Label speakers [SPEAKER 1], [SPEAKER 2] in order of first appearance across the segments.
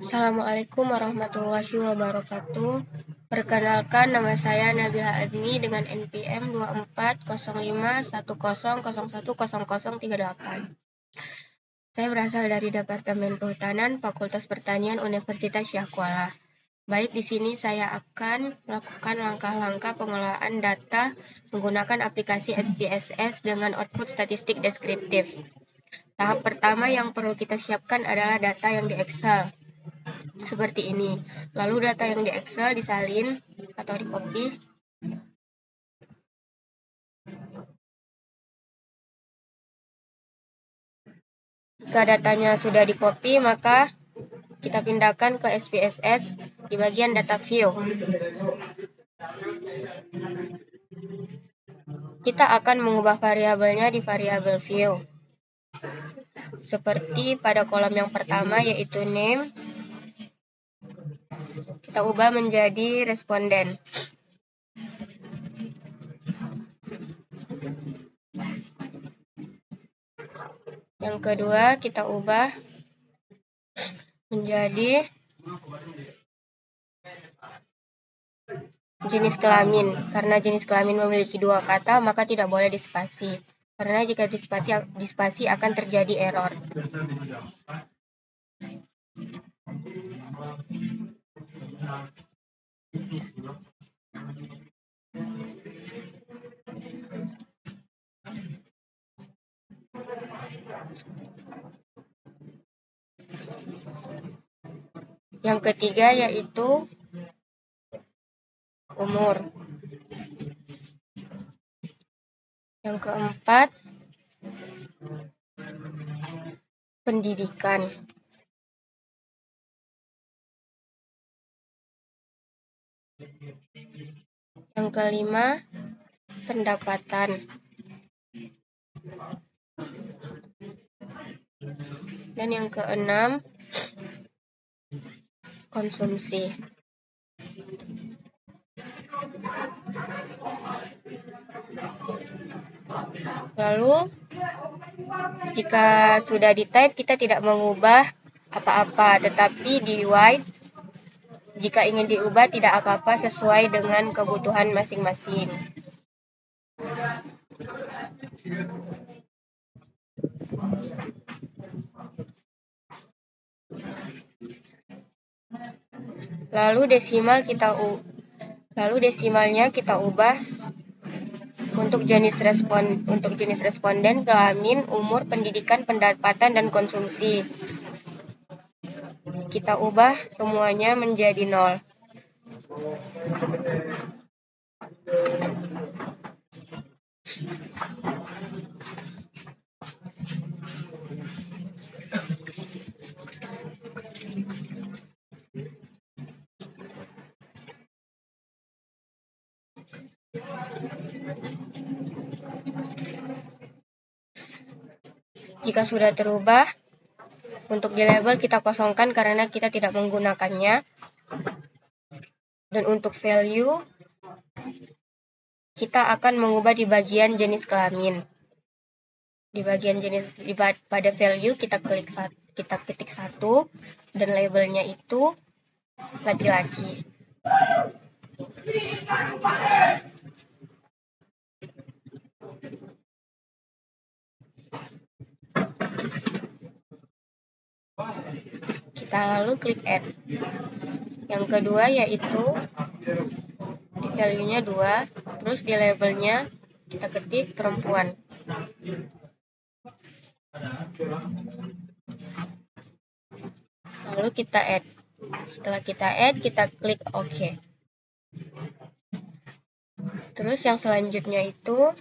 [SPEAKER 1] Assalamualaikum warahmatullahi wabarakatuh. Perkenalkan, nama saya Nabila Azmi dengan NPM 240510010038. Saya berasal dari Departemen Kehutanan Fakultas Pertanian Universitas Syahkuala. Baik, di sini saya akan melakukan langkah-langkah pengolahan data menggunakan aplikasi SPSS dengan output statistik deskriptif. Tahap pertama yang perlu kita siapkan adalah data yang di Excel. Seperti ini. Lalu data yang di Excel disalin atau di copy. Jika datanya sudah di copy, maka kita pindahkan ke SPSS di bagian data view. Kita akan mengubah variabelnya di variabel view. Seperti pada kolom yang pertama, yaitu name, kita ubah menjadi responden. Yang kedua, kita ubah menjadi jenis kelamin. Karena jenis kelamin memiliki dua kata, maka tidak boleh dispasi. Karena jika dispasi akan terjadi error. Yang ketiga yaitu umur. Yang keempat, pendidikan. Yang kelima, pendapatan. Dan yang keenam, konsumsi. Lalu, jika sudah di-type, kita tidak mengubah apa-apa, tetapi di white, jika ingin diubah tidak apa-apa sesuai dengan kebutuhan masing-masing. Lalu desimalnya kita ubah untuk jenis responden, kelamin, umur, pendidikan, pendapatan, dan konsumsi. Kita ubah semuanya menjadi 0. Jika sudah terubah, untuk di label kita kosongkan karena kita tidak menggunakannya. Dan untuk value, kita akan mengubah di bagian jenis kelamin. Pada value kita ketik 1 dan labelnya itu laki-laki. Kita lalu klik add. Yang kedua yaitu di value-nya 2, terus di labelnya kita ketik perempuan. Lalu kita add. Setelah kita add, kita klik OK. Terus yang selanjutnya itu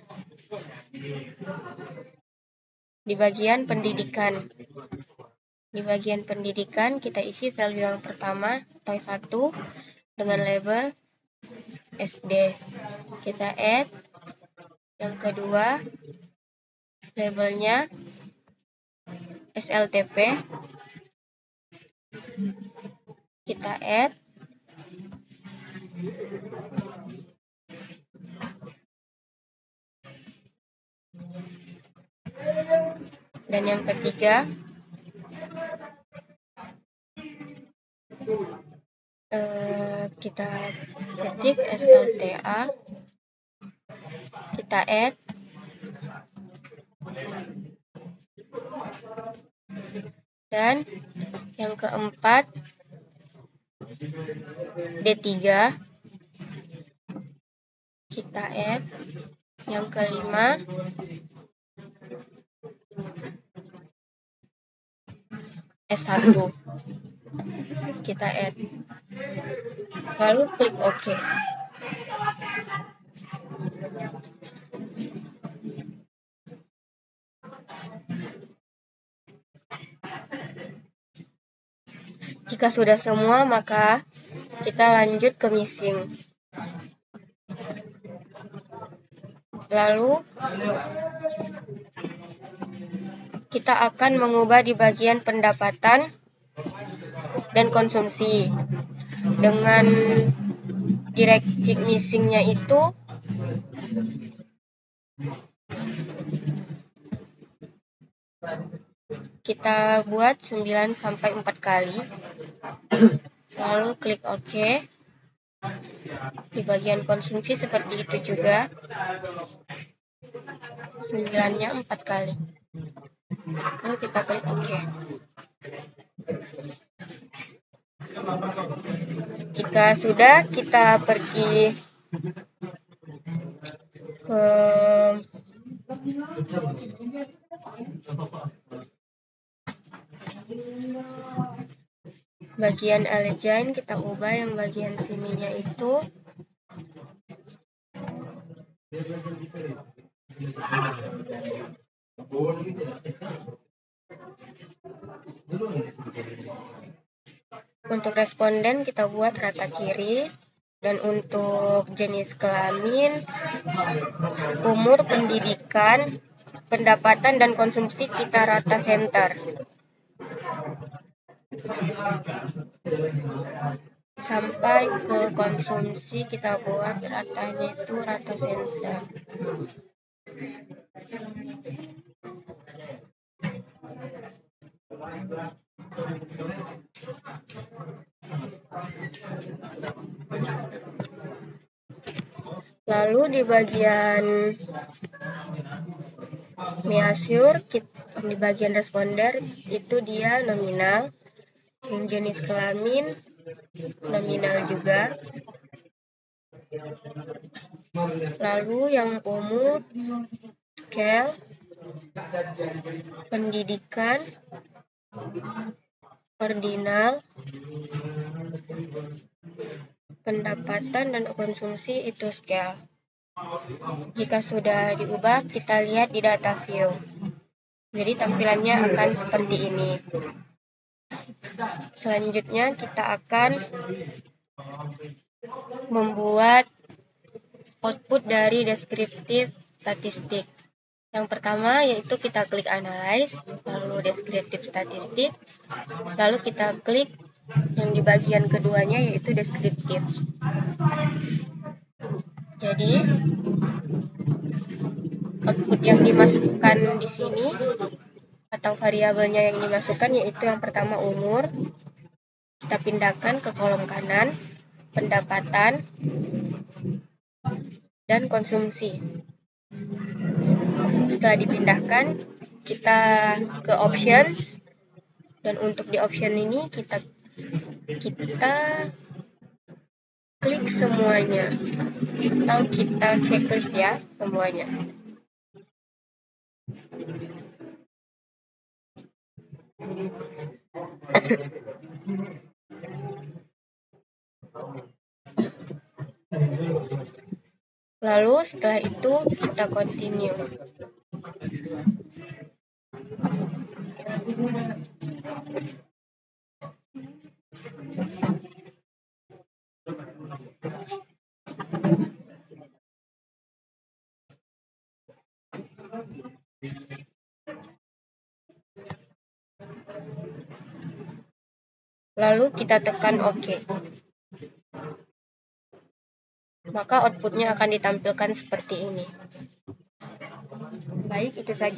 [SPEAKER 1] di bagian pendidikan. Di bagian pendidikan kita isi value yang pertama, type 1 dengan label SD. Kita add. Yang kedua, labelnya SLTP. Kita add. Dan yang ketiga, Kita ketik SLTA, kita add, dan yang keempat D3 kita add, yang kelima S1 kita add, lalu klik OK. Jika sudah semua, maka kita lanjut ke missing. Lalu kita akan mengubah di bagian pendapatan dan konsumsi. Dengan directive missingnya itu kita buat 9 sampai 4 kali. Lalu klik OK. Di bagian konsumsi seperti itu juga. 9-nya 4 kali. Lalu kita klik OK. Jika sudah, kita pergi ke bagian align, kita ubah yang bagian sininya itu untuk responden kita buat rata kiri, dan untuk jenis kelamin, umur, pendidikan, pendapatan, dan konsumsi kita rata center. Sampai ke konsumsi kita buat ratanya itu rata center. Lalu di bagian measure, di bagian responder itu dia nominal, yang jenis kelamin nominal juga. Lalu yang umur, scale, pendidikan, ordinal, pendapatan, dan konsumsi itu scale. Jika sudah diubah, kita lihat di data view. Jadi tampilannya akan seperti ini. Selanjutnya kita akan membuat output dari deskriptif statistik. Yang pertama yaitu kita klik analyze, lalu deskriptif statistik, lalu kita klik yang di bagian keduanya yaitu deskriptif. Jadi output yang dimasukkan di sini atau variabelnya yang dimasukkan yaitu yang pertama umur, kita pindahkan ke kolom kanan, pendapatan, dan konsumsi. Setelah dipindahkan, kita ke options, dan untuk di option ini kita klik semuanya, atau kita checklist ya semuanya. Lalu setelah itu kita continue. Lalu kita tekan OK. Maka outputnya akan ditampilkan seperti ini. Baik, itu saja.